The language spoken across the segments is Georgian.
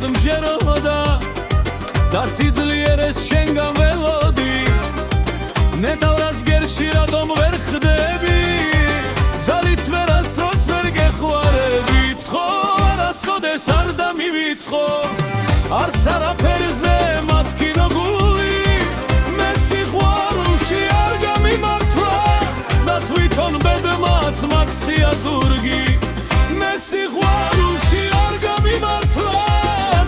სად მჯეროდა და სიძლიერეს შენგან ველოდი ნეტავრას გერჩი რატომ ვერ ხდები ძალით ვერასდროს ვერ გეხوارები თქო არასოდეს არ დამივიწყო არც არაფერზე მათქინო გული მე სიყვარულში არ გამიმართლა და თვითონ ბედმაც მაქსია ზურგი მე სიყვარულში არ გამიმართლა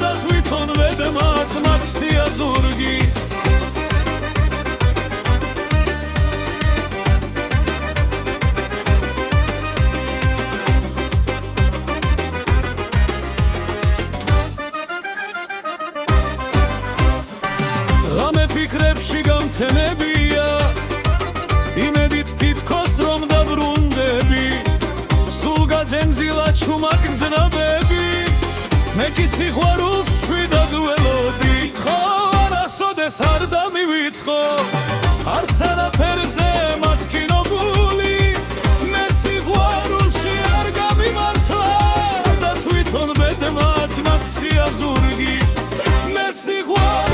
და თვითონ ბედმაც მაქსია ზურგი ფიქრებში გამთენებია იმედით თითქოს რომ დაბრუნდები სულ გაძენზილა ჩუმაგდნაბები მე კი სიყვარულს შვიდად ველოდი თქო არასოდეს არ დამივიწყო არც არაფერზე მათქინო გული მე სიყვარულში არ გამიმართლა და თვითონ ბედმაც მაქსია ზურგი მე სიყვარულში